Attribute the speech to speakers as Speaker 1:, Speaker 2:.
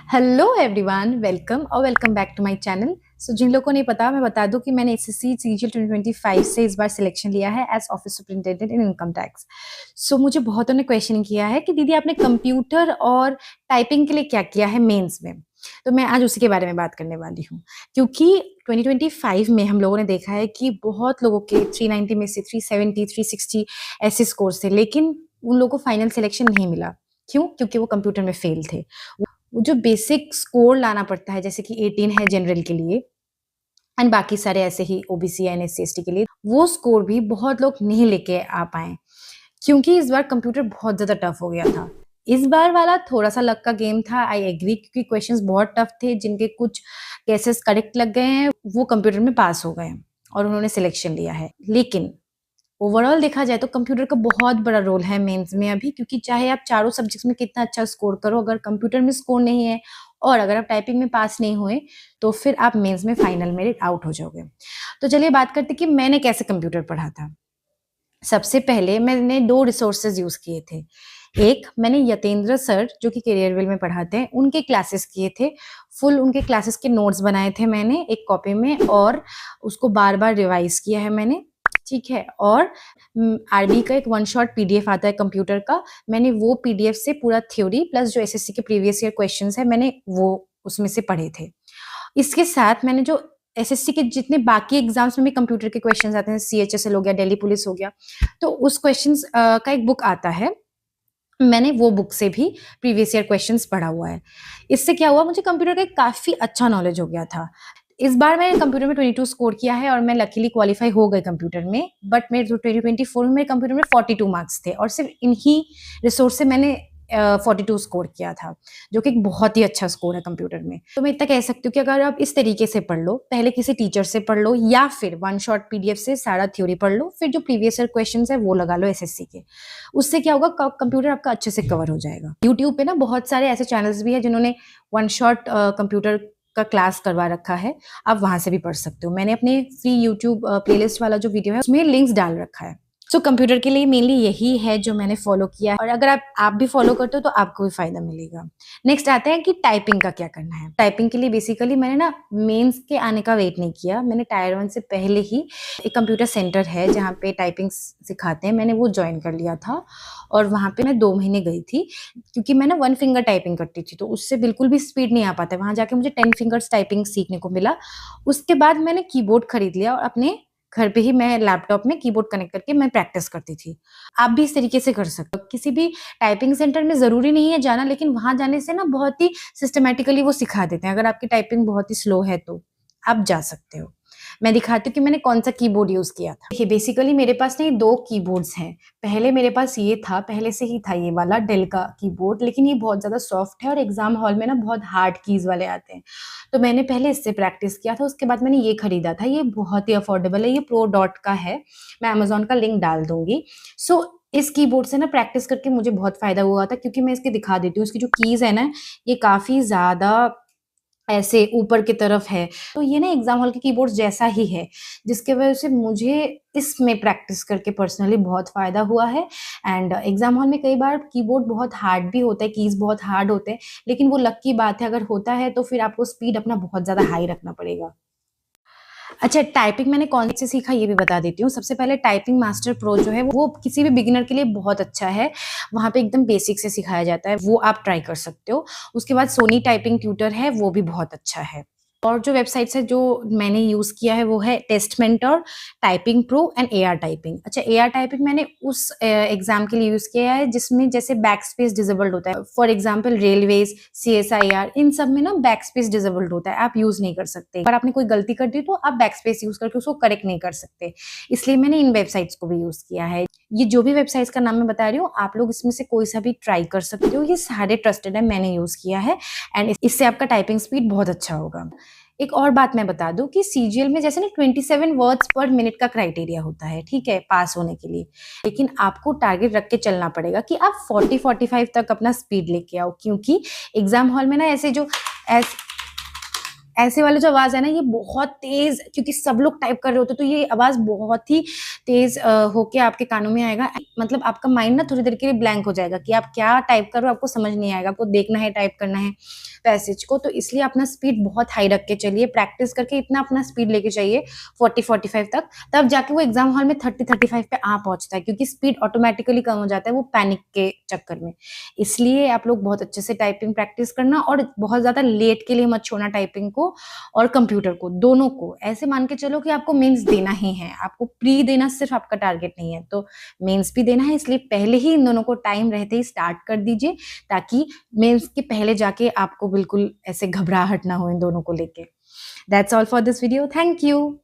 Speaker 1: Hello everyone, welcome और welcome back to my channel. So जिन लोगों को नहीं पता, मैं बता दूं कि मैंने एसएससी सीजीएल 2025 से इस बार सिलेक्शन लिया है as office superintendent in income tax. So मुझे बहुतों ने क्वेश्चन किया है कि दीदी आपने कंप्यूटर और टाइपिंग के लिए क्या किया है मेंस में। तो मैं आज उसी के बारे में बात करने वाली हूँ, क्योंकि 2025 में हम लोगों ने देखा है कि बहुत लोगों के 390 में से 370 360 ऐसे स्कोर थे, लेकिन उन लोगों को फाइनल सिलेक्शन नहीं मिला। क्यों? क्योंकि वो कंप्यूटर में फेल थे। वो जो बेसिक स्कोर लाना पड़ता है, जैसे कि 18 है जनरल के लिए एंड बाकी सारे ऐसे ही ओबीसी एंड एससी एसटी के लिए, वो स्कोर भी बहुत लोग नहीं लेके आ पाए, क्योंकि इस बार कंप्यूटर बहुत ज़्यादा टफ हो गया था। इस बार वाला थोड़ा-सा लक का गेम था, आई एग्री, क्योंकि क्वेश्चंस बहुत टफ थे, जिनके कुछ केसेस करेक्ट लग गए हैं, वो कंप्यूटर में पास हो गए हैं और उन्होंने सिलेक्शन लिया है। लेकिन ओवरऑल देखा जाए तो कंप्यूटर का बहुत बड़ा रोल है मेंस में अभी, क्योंकि चाहे आप चारों सब्जेक्ट्स में कितना अच्छा स्कोर करो, अगर कंप्यूटर में स्कोर नहीं है और अगर आप टाइपिंग में पास नहीं हुए, तो फिर आप मेंस में फाइनल में आउट हो जाओगे। तो चलिए बात करते हैं कि मैंने कैसे कंप्यूटर पढ़ा था। सबसे पहले मैंने 2 रिसोर्सेज़ यूज़ किए थे। एक मैंने यतेंद्र सर, जो कि करियरविल में पढ़ाते हैं, उनके क्लासेस किए थे। फुल उनके क्लासेस के नोट्स बनाए थे मैंने एक कॉपी में और उसको बार-बार रिवाइज़ किया है मैंने, ठीक है? और आरबी का एक वन शॉट पीडीएफ आता है कंप्यूटर का, मैंने वो पीडीएफ से पूरा थ्योरी प्लस जो एसएससी के प्रीवियस ईयर क्वेश्चंस हैं, मैंने वो उसमें से पढ़े थे। इसके साथ मैंने जो एसएससी के जितने बाकी एग्जाम्स में भी कंप्यूटर के क्वेश्चंस आते हैं, सीएचएसएल हो गया, दिल्ली पुलिस हो गया, तो उस क्वेश्चंस का एक बुक आता है, मैंने वो बुक से भी प्रीवियस ईयर क्वेश्चंस पढ़ा हुआ है। इससे क्या हुआ, मुझे कंप्यूटर का काफ़ी अच्छा नॉलेज हो गया था। इस बार मैंने कंप्यूटर में 22 स्कोर किया है और मैं लकीली क्वालीफाई हो गई कंप्यूटर में, बट मेरे जो 2024 में मेरे कंप्यूटर में 42 मार्क्स थे और सिर्फ इन्हीं रिसोर्स से मैंने 42 स्कोर किया था, जो कि एक बहुत ही अच्छा स्कोर है कंप्यूटर में। तो मैं इतना कह सकती हूँ कि अगर आप इस तरीके से पढ़ लो, पहले किसी टीचर से पढ़ लो या फिर वन शॉट पीडीएफ से सारा थ्योरी पढ़ लो, फिर जो प्रीवियस ईयर क्वेश्चंस है वो लगा लो एसएससी के। उससे क्या होगा, कंप्यूटर आपका अच्छे से कवर हो जाएगा। यूट्यूब पे ना बहुत सारे ऐसे चैनल्स भी हैं जिन्होंने वन शॉट कंप्यूटर का क्लास करवा रखा है, आप वहाँ से भी पढ़ सकते हो। मैंने अपने फ्री यूट्यूब प्लेलिस्ट वाला जो वीडियो है उसमें लिंक्स डाल रखा है। सो कंप्यूटर के लिए मेनली यही है जो मैंने फॉलो किया है, और अगर आप भी फॉलो करते हो तो आपको भी फायदा मिलेगा। नेक्स्ट आता है कि टाइपिंग का क्या करना है। टाइपिंग के लिए बेसिकली मैंने ना मेंस के आने का वेट नहीं किया, मैंने टायर 1 से पहले ही एक कंप्यूटर सेंटर है जहाँ पे टाइपिंग सिखाते हैं, मैंने वो ज्वाइन कर लिया था और वहाँ पे मैं 2 महीने गई थी, क्योंकि मैं ना 1 फिंगर टाइपिंग करती थी, तो उससे बिल्कुल भी स्पीड नहीं आ पाता है। वहाँ जाके मुझे 10 फिंगर्स टाइपिंग सीखने को मिला। उसके बाद मैंने कीबोर्ड खरीद लिया और अपने घर पे ही मैं लैपटॉप में कीबोर्ड कनेक्ट करके मैं प्रैक्टिस करती थी। आप भी इस तरीके से कर सकते हो। किसी भी टाइपिंग सेंटर में ज़रूरी नहीं है जाना, लेकिन वहाँ जाने से ना बहुत ही सिस्टमैटिकली वो सिखा देते हैं। अगर आपकी टाइपिंग बहुत ही स्लो है तो आप जा सकते हो। मैं दिखाती हूँ कि मैंने कौन-सा कीबोर्ड यूज़ किया था। देखिए बेसिकली मेरे पास ना ये 2 कीबोर्ड्स हैं। पहले मेरे पास ये था, पहले से ही था ये वाला डेल का कीबोर्ड, लेकिन ये बहुत ज़्यादा सॉफ्ट है और एग्ज़ाम हॉल में ना बहुत हार्ड कीज़ वाले आते हैं। तो मैंने पहले इससे प्रैक्टिस किया था, उसके बाद मैंने ये खरीदा था। ये बहुत ही अफोर्डेबल है, ये प्रो डॉट का है। मैं अमेज़न का लिंक डाल दूँगी। सो इस कीबोर्ड से ना प्रैक्टिस करके मुझे बहुत फ़ायदा हुआ था, क्योंकि मैं इसकी दिखा देती हूँ, इसकी जो कीज़ है ना, ये काफ़ी ज़्यादा ऐसे ऊपर की तरफ है। तो ये ना एग्ज़ाम हॉल के कीबोर्ड जैसा ही है, जिसकी वजह से मुझे इसमें प्रैक्टिस करके पर्सनली बहुत फ़ायदा हुआ है। एंड एग्ज़ाम हॉल में कई बार कीबोर्ड बहुत हार्ड भी होता है, कीज़ बहुत हार्ड होते हैं, लेकिन वो लक की बात है, अगर होता है तो फिर आपको स्पीड अपना बहुत ज़्यादा हाई रखना पड़ेगा। अच्छा, टाइपिंग मैंने कौन से सीखा ये भी बता देती हूँ। सबसे पहले टाइपिंग मास्टर प्रो जो है वो किसी भी बिगिनर के लिए बहुत अच्छा है। वहाँ पे एकदम बेसिक से सिखाया जाता है, वो आप ट्राई कर सकते हो। उसके बाद सोनी टाइपिंग ट्यूटर है, वो भी बहुत अच्छा है। और जो वेबसाइट्स है जो मैंने यूज़ किया है वो है test mentor, typing pro and AR typing. अच्छा, एआर टाइपिंग मैंने उस एग्ज़ाम के लिए यूज़ किया है जिसमें जैसे बैकस्पेस डिसेबल्ड होता है। फॉर एग्ज़ाम्पल रेलवेज़, सीएसआईआर, इन सब में ना बैकस्पेस डिसेबल्ड होता है, आप यूज़ नहीं कर सकते। अगर आपने कोई गलती कर दी तो आप बैकस्पेस यूज़ करके उसको करेक्ट नहीं कर सकते। इसलिए मैंने इन वेबसाइट्स को भी यूज़ किया है। ये जो भी वेबसाइट्स का नाम मैं बता रही हूँ, आप लोग इसमें से कोई सा भी ट्राई कर सकते हो। ये सारे ट्रस्टेड है, मैंने यूज़ किया है एंड इससे आपका टाइपिंग स्पीड बहुत अच्छा होगा। एक और बात मैं बता दूँ कि सीजीएल में जैसे ना 27 वर्ड्स पर मिनट का क्राइटेरिया होता है, ठीक है, पास होने के लिए। लेकिन आपको टारगेट रख के चलना पड़ेगा कि आप 40-45 तक अपना स्पीड लेके आओ, क्योंकि एग्ज़ाम हॉल में ना ऐस ऐसे वाले जो आवाज़ है ना, ये बहुत तेज़, क्योंकि सब लोग टाइप कर रहे होते हैं, तो ये आवाज़ बहुत ही तेज़ होके आपके कानों में आएगा। मतलब आपका माइंड ना थोड़ी देर के लिए ब्लैंक हो जाएगा कि आप क्या टाइप कर रहे हो, आपको समझ नहीं आएगा, आपको देखना है, टाइप करना है। पैसेज को, तो इसलिए अपना स्पीड बहुत हाई रख के चलिए, प्रैक्टिस करके इतना अपना स्पीड लेके चाहिए 40-45 तक, तब जाके वो एग्जाम हॉल में 30-35 पे आ पहुंचता है, क्योंकि स्पीड ऑटोमेटिकली कम हो जाता है वो पैनिक के चक्कर में। इसलिए आप लोग बहुत अच्छे से टाइपिंग प्रैक्टिस करना और बहुत ज़्यादा लेट के लिए मत छोड़ना टाइपिंग को और कंप्यूटर को, दोनों को। ऐसे मान के चलो कि आपको मेंस देना ही है, आपको प्री देना सिर्फ आपका टारगेट नहीं है, तो मेंस भी देना है, इसलिए पहले ही इन दोनों को टाइम रहते ही स्टार्ट कर दीजिए, ताकि मेंस के पहले जाके आपको बिल्कुल ऐसे घबराहट ना हो इन दोनों को लेके। That's all for this video, thank you.